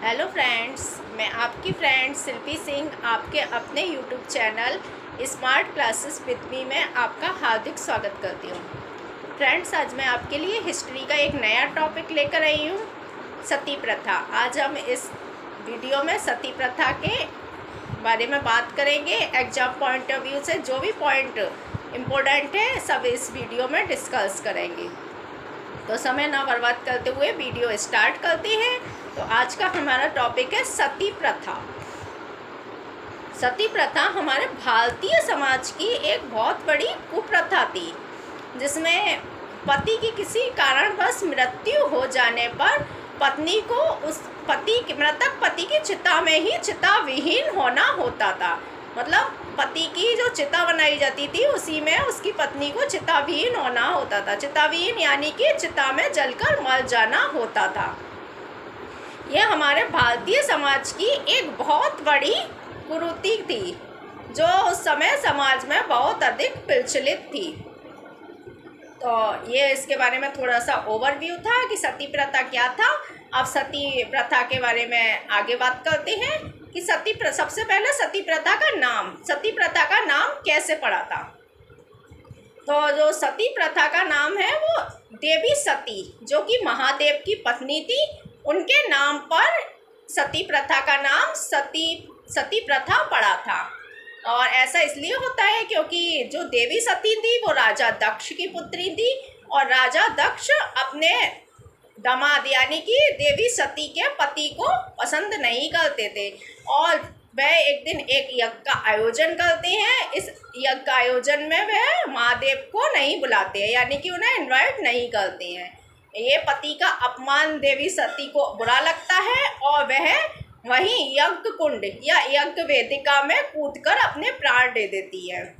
Hello friends, मैं आपकी friend शिल्पी सिंह आपके अपने YouTube channel smart classes with me में आपका हार्दिक स्वागत करती हूँ। फ्रेंड्स, आज मैं आपके लिए हिस्ट्री का एक नया टॉपिक लेकर आई हूँ, सती प्रथा। आज हम इस वीडियो में सती प्रथा के बारे में बात करेंगे। एग्जाम पॉइंट ऑफ व्यू से जो भी पॉइंट इम्पोर्टेंट है सब इस वीडियो में डिस्कस करेंगे। तो समय ना बर्बाद करते हुए वीडियो स्टार्ट करते हैं। तो आज का हमारा टॉपिक है सती प्रथा। सती प्रथा हमारे भारतीय समाज की एक बहुत बड़ी कुप्रथा थी, जिसमें पति की किसी कारणवश मृत्यु हो जाने पर पत्नी को उस मृतक पति की चिता में ही चिता विहीन होना होता था। मतलब पति की जो चिता बनाई जाती थी उसी में उसकी पत्नी को चिताविहीन होना होता था। चिताविहीन यानी कि चिता में जलकर मर जाना होता था। यह हमारे भारतीय समाज की एक बहुत बड़ी कुरीति थी, जो उस समय समाज में बहुत अधिक प्रचलित थी। तो ये इसके बारे में थोड़ा सा ओवरव्यू था कि सती प्रथा क्या था। अब सती प्रथा के बारे में आगे बात करते हैं कि सबसे पहले सती प्रथा का नाम कैसे पड़ा था। तो जो सती प्रथा का नाम है वो देवी सती, जो कि महादेव की पत्नी थी, उनके नाम पर सती प्रथा का नाम सती प्रथा पड़ा था। और ऐसा इसलिए होता है क्योंकि जो देवी सती थी वो राजा दक्ष की पुत्री थी, और राजा दक्ष अपने दामाद यानी कि देवी सती के पति को पसंद नहीं करते थे, और वह एक दिन एक यज्ञ का आयोजन करते हैं। इस यज्ञ का आयोजन में वह महादेव को नहीं बुलाते हैं, यानी कि उन्हें इनवाइट नहीं करते हैं। ये पति का अपमान देवी सती को बुरा लगता है और वह वहीं यज्ञ कुंड या यज्ञ वेदिका में कूदकर अपने प्राण दे देती है।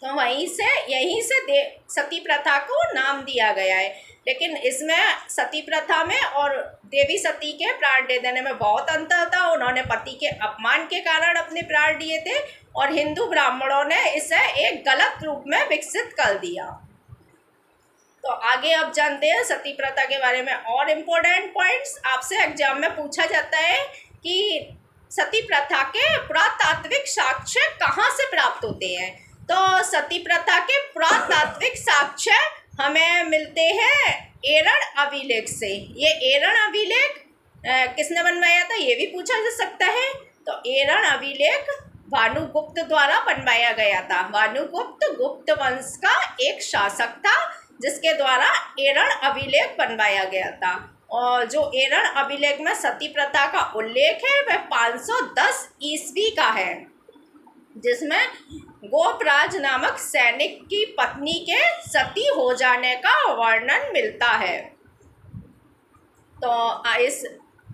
तो यहीं से सती प्रथा को नाम दिया गया है। लेकिन इसमें सती प्रथा में और देवी सती के प्राण दे देने में बहुत अंतर था। उन्होंने पति के अपमान के कारण अपने प्राण दिए थे, और हिंदू ब्राह्मणों ने इसे एक गलत रूप में विकसित कर दिया। तो आगे अब जानते हैं सती प्रथा के बारे में और इम्पोर्टेंट पॉइंट्स। आपसे एग्जाम में पूछा जाता है कि सती प्रथा के पुरातात्विक साक्ष्य कहाँ से प्राप्त होते हैं। तो सती प्रथा के पुरातात्विक साक्ष्य हमें मिलते हैं एरण अभिलेख से। ये एरण अभिलेख किसने बनवाया था ये भी पूछा जा सकता है। तो एरण अभिलेख भानुगुप्त द्वारा बनवाया गया था। भानुगुप्त गुप्त वंश का एक शासक था, जिसके द्वारा एरण अभिलेख बनवाया गया था। और जो एरण अभिलेख में सती प्रथा का उल्लेख है वह 510 ईस्वी का है, जिसमें गोपराज नामक सैनिक की पत्नी के सती हो जाने का वर्णन मिलता है। तो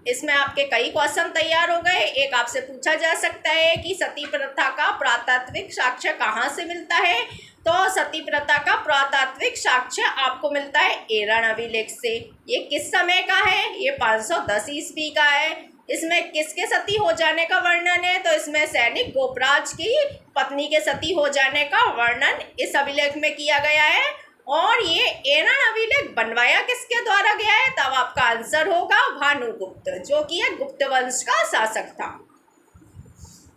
इसमें आपके कई क्वेश्चन तैयार हो गए। एक आपसे पूछा जा सकता है कि सती प्रथा का पुरातात्विक साक्ष्य कहाँ से मिलता है। तो सती प्रथा का पुरातात्विक साक्ष्य आपको मिलता है एरण अभिलेख से। ये किस समय का है? ये 510 ईस्वी का है। इसमें किसके सती हो जाने का वर्णन है? तो इसमें सैनिक गोपराज की पत्नी के सती हो जाने का वर्णन इस अभिलेख में किया गया है। और ये एरण अभिलेख बनवाया किसके द्वारा गया है? तब आपका आंसर होगा भानुगुप्त, जो कि एक गुप्त वंश का शासक था।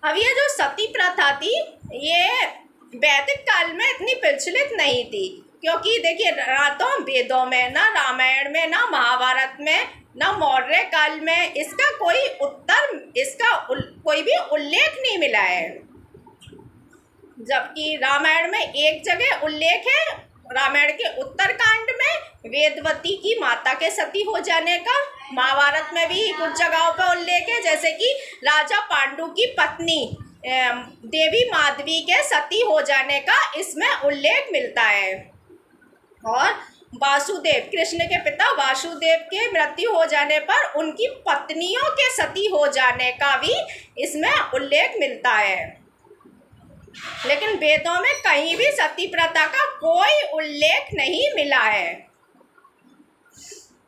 अब ये जो सती प्रथा थी ये वैदिक काल में इतनी प्रचलित नहीं थी, क्योंकि देखिए ना तो वेदों में, ना रामायण में, ना महाभारत में, ना मौर्य काल में इसका कोई भी उल्लेख नहीं मिला है। जबकि रामायण में एक जगह उल्लेख है, रामायण के उत्तरकांड में वेदवती की माता के सती हो जाने का। महाभारत में भी कुछ जगहों पर उल्लेख है, जैसे कि राजा पांडु की पत्नी देवी माधवी के सती हो जाने का इसमें उल्लेख मिलता है। और वासुदेव, कृष्ण के पिता वासुदेव के मृत्यु हो जाने पर उनकी पत्नियों के सती हो जाने का भी इसमें उल्लेख मिलता है। लेकिन वेदों में कहीं भी सती प्रथा का कोई उल्लेख नहीं मिला है।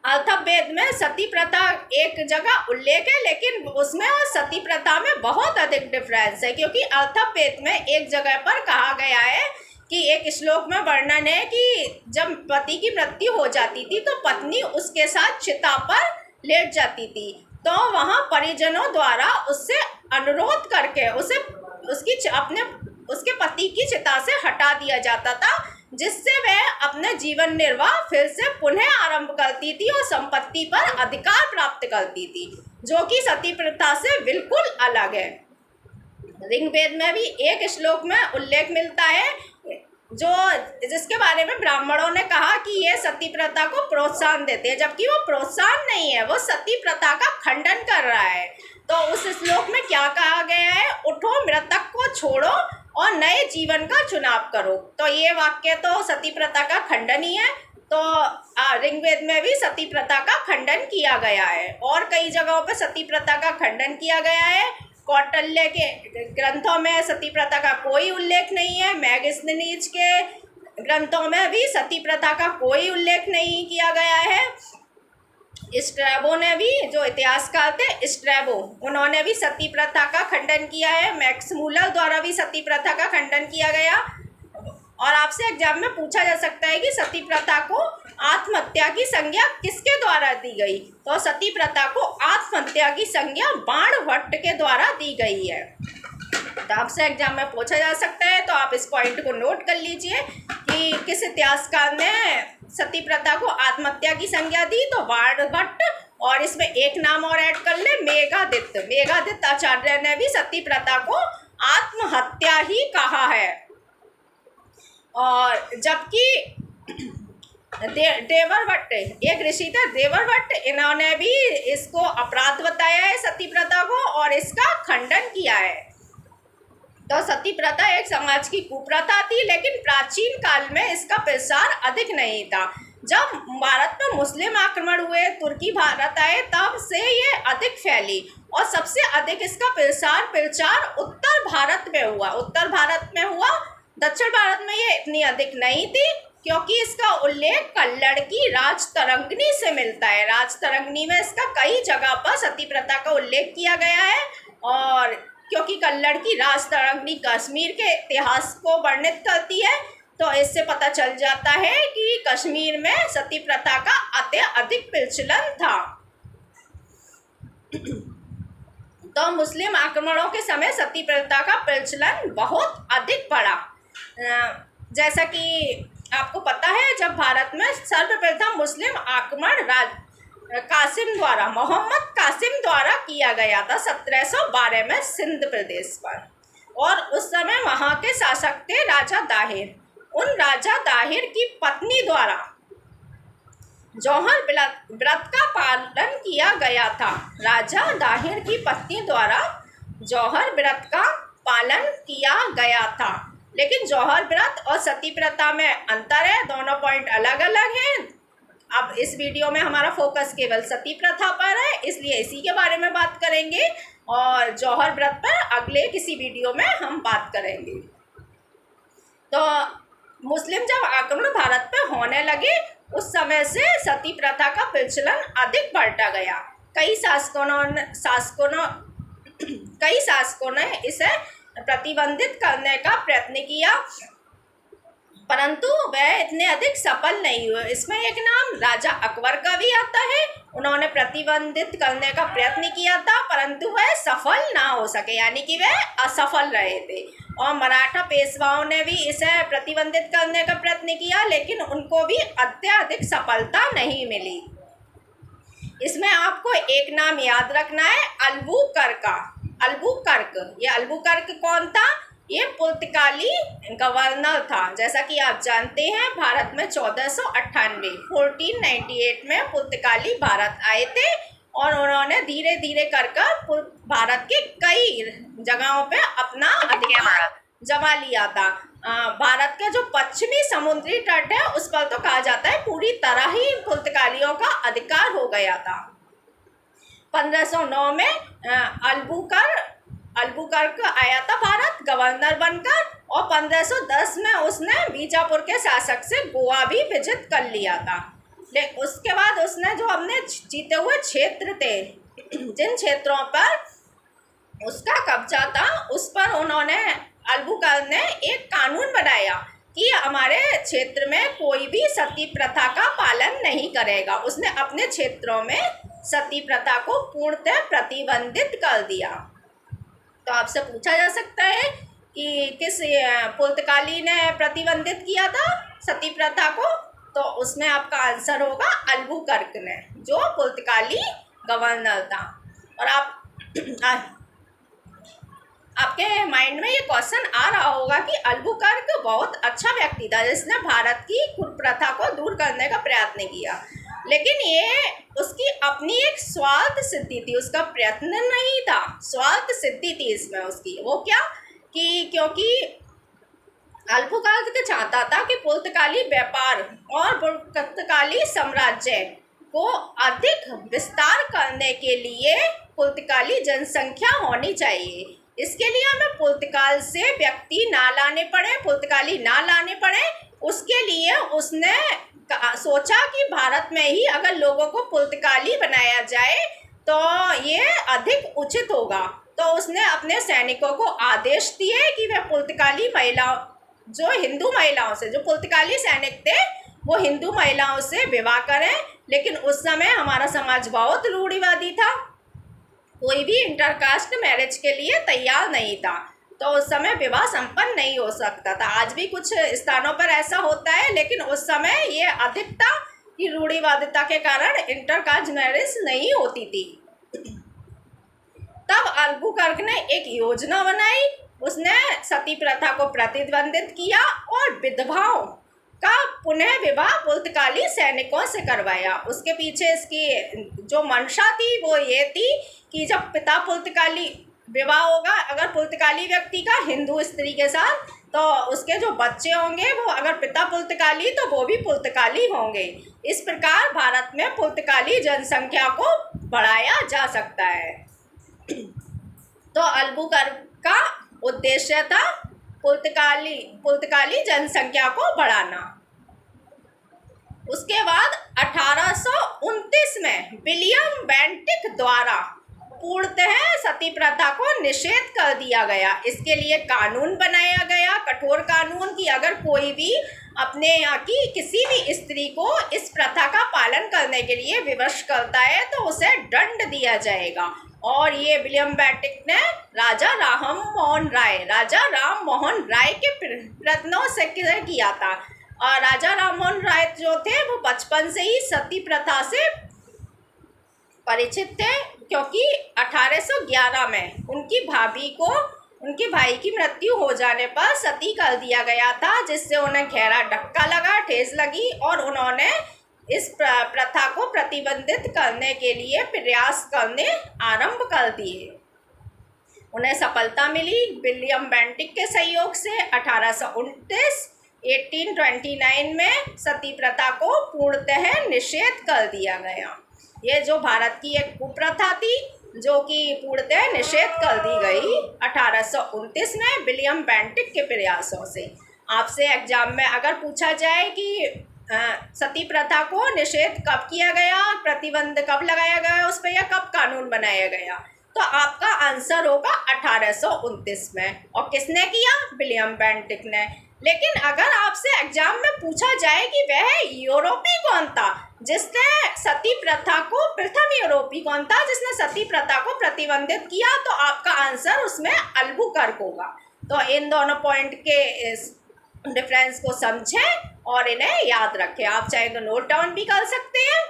अथर्ववेद में सती प्रथा एक जगह उल्लेख है, लेकिन उसमें और सती प्रथा में बहुत अधिक डिफरेंस है, क्योंकि अथर्ववेद में एक जगह पर कहा गया है कि एक श्लोक में वर्णन है कि जब पति की मृत्यु हो जाती थी तो पत्नी उसके साथ चिता पर लेट जाती थी। तो वहाँ परिजनों द्वारा उससे अनुरोध करके उसे उसके पति की चिता से हटा दिया जाता था, जिससे वह अपने जीवन निर्वाह फिर से पुनः आरंभ करती थी और संपत्ति पर अधिकार प्राप्त करती थी, जो कि सती प्रथा से बिल्कुल अलग है। ऋग्वेद में भी एक श्लोक में उल्लेख मिलता है जिसके बारे में ब्राह्मणों ने कहा कि ये सती प्रथा को प्रोत्साहन देते हैं, जबकि वो प्रोत्साहन नहीं है, वो सती प्रथा का खंडन कर रहा है। तो उस श्लोक में क्या कहा गया है? उठो, मृतक को छोड़ो और नए जीवन का चुनाव करो। तो ये वाक्य तो सती प्रथा का खंडन ही है। तो ऋग्वेद में भी सती प्रथा का खंडन किया गया है और कई जगहों पे सती प्रथा का खंडन किया गया है। कौटिल्य के ग्रंथों में सती प्रथा का कोई उल्लेख नहीं है। मैगस्थनीज के ग्रंथों में भी सती प्रथा का कोई उल्लेख नहीं किया गया है। स्ट्रैबो ने भी, जो इतिहासकार थे स्ट्रैबो, उन्होंने भी सती प्रथा का खंडन किया है। मैक्स मूलर द्वारा भी सती प्रथा का खंडन किया गया। और आपसे एग्जाम में पूछा जा सकता है कि सती प्रथा को आत्महत्या की संज्ञा किसके द्वारा दी गई? तो सती प्रथा को आत्महत्या की संज्ञा बाणभट्ट के द्वारा दी गई है। तो आपसे एग्जाम में पूछा जा सकता है, तो आप इस पॉइंट को नोट कर लीजिए कि किस इतिहासकार ने सती प्रथा को आत्महत्या की संज्ञा दी? तो बाणभट्ट। और इसमें एक नाम और ऐड कर ले, मेघादित्य। मेघादित्य आचार्य ने भी सती प्रथा को आत्महत्या ही कहा है। और जबकि देवरभट्ट, एक ऋषि थे देवरभट्ट, इन्होंने भी इसको अपराध बताया है सती प्रथा को और इसका खंडन किया है। तो सती प्रथा एक समाज की कुप्रथा थी, लेकिन प्राचीन काल में इसका प्रसार अधिक नहीं था। जब भारत में मुस्लिम आक्रमण हुए, तुर्की भारत आए, तब से ये अधिक फैली और सबसे अधिक इसका प्रचार उत्तर भारत में हुआ। उत्तर भारत में हुआ, दक्षिण भारत में ये इतनी अधिक नहीं थी, क्योंकि इसका उल्लेख कल्लड़ की राजतरंगिणी से मिलता है। राजतरंगिणी में इसका कई जगह पर सती प्रथा का उल्लेख किया गया है। और क्योंकि कल्लड़ की राजतरंगिणी कश्मीर के इतिहास को वर्णित करती है, तो इससे पता चल जाता है कि कश्मीर में सती प्रथा का अत्यधिक प्रचलन था। तो मुस्लिम आक्रमणों के समय सती प्रथा का प्रचलन बहुत अधिक बढ़ा। जैसा कि आपको पता है, जब भारत में सर्वप्रथम मुस्लिम आक्रमण मोहम्मद कासिम द्वारा किया गया था 1712 में सिंध प्रदेश पर, और उस समय वहाँ के शासक थे राजा दाहिर। उन राजा दाहिर की पत्नी द्वारा जौहर व्रत का पालन किया गया था। राजा दाहिर की पत्नी द्वारा जौहर व्रत का पालन किया गया था। लेकिन जौहर व्रत और सती प्रथा में अंतर है, दोनों पॉइंट अलग अलग हैं। अब इस वीडियो में हमारा फोकस केवल सती प्रथा पर है, इसलिए इसी के बारे में बात करेंगे और जौहर व्रत पर अगले किसी वीडियो में हम बात करेंगे। तो मुस्लिम जब आक्रमण भारत पर होने लगे, उस समय से सती प्रथा का प्रचलन अधिक बढ़ता गया। कई शासकों ने इसे प्रतिबंधित करने का प्रयत्न किया, परंतु वह इतने अधिक सफल नहीं हुए। इसमें एक नाम राजा अकबर का भी आता है। उन्होंने प्रतिबंधित करने का प्रयत्न किया था, परंतु वह सफल ना हो सके, यानी कि वह असफल रहे थे। और मराठा पेशवाओं ने भी इसे प्रतिबंधित करने का प्रयत्न किया, लेकिन उनको भी अत्यधिक सफलता नहीं मिली। इसमें आपको एक नाम याद रखना है, अल्बुकर्क। ये अल्बुकर्क कौन था? ये पुर्तगाली गवर्नर था। जैसा कि आप जानते हैं, भारत में 1498 में पुर्तगाली भारत आए थे और उन्होंने धीरे धीरे कर भारत के कई जगहों पे अपना अधिकार जमा लिया था। भारत के जो पश्चिमी समुद्री तट है, उस पर तो कहा जाता है पूरी तरह ही पुर्तगालियों का अधिकार हो गया था। 1509 में अल्बुकर्क आया था भारत गवर्नर बनकर, और 1510 में उसने बीजापुर के शासक से गोवा भी विजित कर लिया था। लेकिन उसके बाद उसने जो अपने जीते हुए क्षेत्र थे, जिन क्षेत्रों पर उसका कब्जा था, उस पर अल्बुकर्क ने एक कानून बनाया कि हमारे क्षेत्र में कोई भी सती प्रथा का पालन नहीं करेगा। उसने अपने क्षेत्रों में सती प्रथा को पूर्णतः प्रतिबंधित कर दिया। तो आपसे पूछा जा सकता है कि किस पुर्तगाली ने प्रतिबंधित किया था सती प्रथा को, तो उसमें आपका आंसर होगा अल्बुकर्क ने, जो पुर्तगाली गवर्नर था। और आपके माइंड में ये क्वेश्चन आ रहा होगा कि अल्बुकर्क बहुत अच्छा व्यक्ति था जिसने भारत की कुप्रथा को दूर करने का प्रयत्न किया, लेकिन ये उसकी अपनी एक स्वार्थ सिद्धि थी, उसका प्रयत्न नहीं था, स्वार्थ सिद्धि थी इसमें उसकी। वो क्या कि क्योंकि अल्बुकर्क चाहता था कि पुर्तगाली व्यापार और पुर्तगाली साम्राज्य को अधिक विस्तार करने के लिए पुर्तगाली जनसंख्या होनी चाहिए। इसके लिए हमें पुर्तगाल से व्यक्ति ना लाने पड़े, पुर्तगाली ना लाने पड़े। उसके लिए उसने सोचा कि भारत में ही अगर लोगों को पुर्तगाली बनाया जाए तो ये अधिक उचित होगा। तो उसने अपने सैनिकों को आदेश दिए कि वे पुर्तगाली महिलाओं, जो हिंदू महिलाओं से, जो पुर्तगाली सैनिक थे वो हिंदू महिलाओं से विवाह करें। लेकिन उस समय हमारा समाज बहुत रूढ़िवादी था, कोई भी इंटरकास्ट मैरिज के लिए तैयार नहीं था, तो उस समय विवाह संपन्न नहीं हो सकता था। आज भी कुछ स्थानों पर ऐसा होता है, लेकिन उस समय ये अधिक था कि रूढ़िवादिता के कारण इंटरकास्ट मैरिज नहीं होती थी। तब अल्बुकर्क ने एक योजना बनाई, उसने सती प्रथा को प्रतिबंधित किया और विधवाओं का पुनः विवाह पुर्तगाली सैनिकों से करवाया। उसके पीछे इसकी जो मंशा थी वो ये थी कि जब पिता पुर्तगाली विवाह होगा अगर पुर्तगाली व्यक्ति का हिंदू स्त्री के साथ, तो उसके जो बच्चे होंगे वो अगर पिता पुर्तगाली तो वो भी पुर्तगाली होंगे। इस प्रकार भारत में पुर्तगाली जनसंख्या को बढ़ाया जा सकता है। तो अल्बुकर्क का उद्देश्य था पुर्तगाली जनसंख्या को बढ़ाना। उसके बाद 1829 में विलियम बेंटिक द्वारा पूर्णतः सती प्रथा को निषेध कर दिया गया। इसके लिए कानून बनाया गया, कठोर कानून, कि अगर कोई भी अपने यहाँ की किसी भी स्त्री को इस प्रथा का पालन करने के लिए विवश करता है तो उसे दंड दिया जाएगा। और ये विलियम बेंटिक ने राजा राम मोहन राय के प्रयत्नों से किया था। और राजा राम मोहन राय जो थे वो बचपन से ही सती प्रथा से परिचित थे, क्योंकि 1811 में उनकी भाई की मृत्यु हो जाने पर सती कर दिया गया था, जिससे उन्हें गहरा धक्का लगा, ठेस लगी और उन्होंने इस प्रथा को प्रतिबंधित करने के लिए प्रयास करने आरंभ कर दिए। उन्हें सफलता मिली विलियम बेंटिक के सहयोग से। 1829 में सती प्रथा को पूर्णतः निषेध कर दिया गया। ये जो भारत की एक कुप्रथा थी जो कि पूर्णतः निषेध कर दी गई 1829 में विलियम बेंटिक के प्रयासों से। आपसे एग्जाम में अगर पूछा जाए कि सती प्रथा को निषेध कब किया गया, प्रतिबंध कब लगाया गया उस पर, या कब कानून बनाया गया, तो आपका आंसर होगा 1829 में। और किसने किया? विलियम बेंटिक ने। लेकिन अगर आपसे एग्जाम में पूछा जाए कि वह यूरोपी कौन था जिसने सती प्रथा को, प्रथम यूरोपी कौन था जिसने सती प्रथा को प्रतिबंधित किया, तो आपका आंसर उसमें अल्बुकर्क होगा। तो इन दोनों पॉइंट के डिफरेंस को समझें और इन्हें याद रखें। आप चाहे तो नोट डाउन भी कर सकते हैं।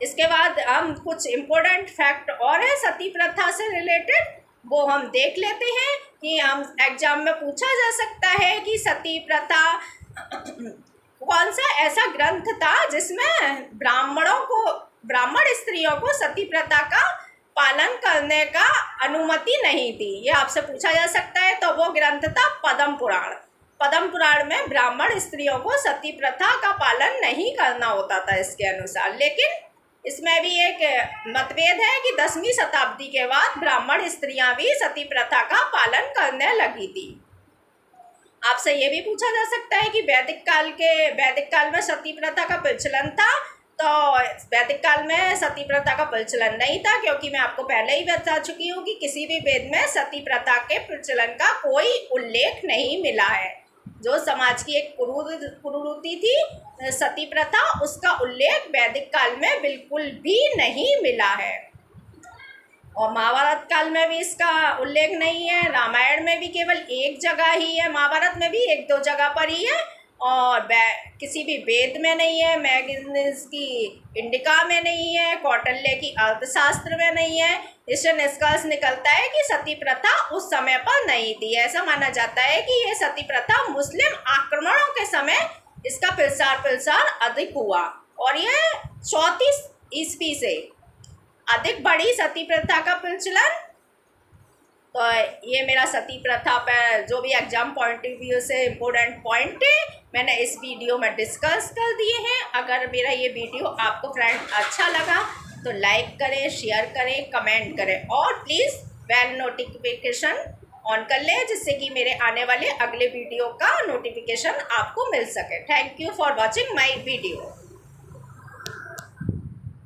इसके बाद हम कुछ इम्पोर्टेंट फैक्ट और है सती प्रथा से रिलेटेड, वो हम देख लेते हैं कि हम एग्जाम में पूछा जा सकता है कि सती प्रथा कौन सा ऐसा ग्रंथ था जिसमें ब्राह्मण स्त्रियों को सती प्रथा का पालन करने का अनुमति नहीं थी। ये आपसे पूछा जा सकता है। तो वो ग्रंथ था पद्म पुराण। पद्म पुराण में ब्राह्मण स्त्रियों को सती प्रथा का पालन नहीं करना होता था इसके अनुसार। लेकिन इसमें भी एक मतभेद है कि 10वीं शताब्दी के बाद ब्राह्मण स्त्रियां भी सती प्रथा का पालन करने लगी थी। आपसे ये भी पूछा जा सकता है कि वैदिक काल में सती प्रथा का प्रचलन था। तो वैदिक काल में सती प्रथा का प्रचलन नहीं था, क्योंकि मैं आपको पहले ही बता चुकी हूँ कि किसी भी वेद में सती प्रथा के प्रचलन का कोई उल्लेख नहीं मिला है। जो समाज की एक कुरीति थी सती प्रथा, उसका उल्लेख वैदिक काल में बिल्कुल भी नहीं मिला है। और महाभारत काल में भी इसका उल्लेख नहीं है। रामायण में भी केवल एक जगह ही है, महाभारत में भी एक दो जगह पर ही है, और किसी भी वेद में नहीं है, मैगनीज की इंडिका में नहीं है, कौटिल्य की अर्थशास्त्र में नहीं है। इससे निष्कर्ष निकलता है कि सती प्रथा उस समय पर नहीं थी। ऐसा माना जाता है कि यह सती प्रथा मुस्लिम आक्रमणों के समय इसका प्रसार अधिक हुआ, और यह 34 ईस्वी से अधिक बड़ी सती प्रथा का प्रचलन। तो ये मेरा सती प्रथा पर जो भी एग्जाम पॉइंट ऑफ व्यू से इम्पोर्टेंट पॉइंट है मैंने इस वीडियो में डिस्कस कर दिए हैं। अगर मेरा ये वीडियो आपको फ्रेंड अच्छा लगा तो लाइक करें, शेयर करें, कमेंट करें, और प्लीज़ बेल नोटिफिकेशन ऑन कर लें, जिससे कि मेरे आने वाले अगले वीडियो का नोटिफिकेशन आपको मिल सके। Thank you for watching my video.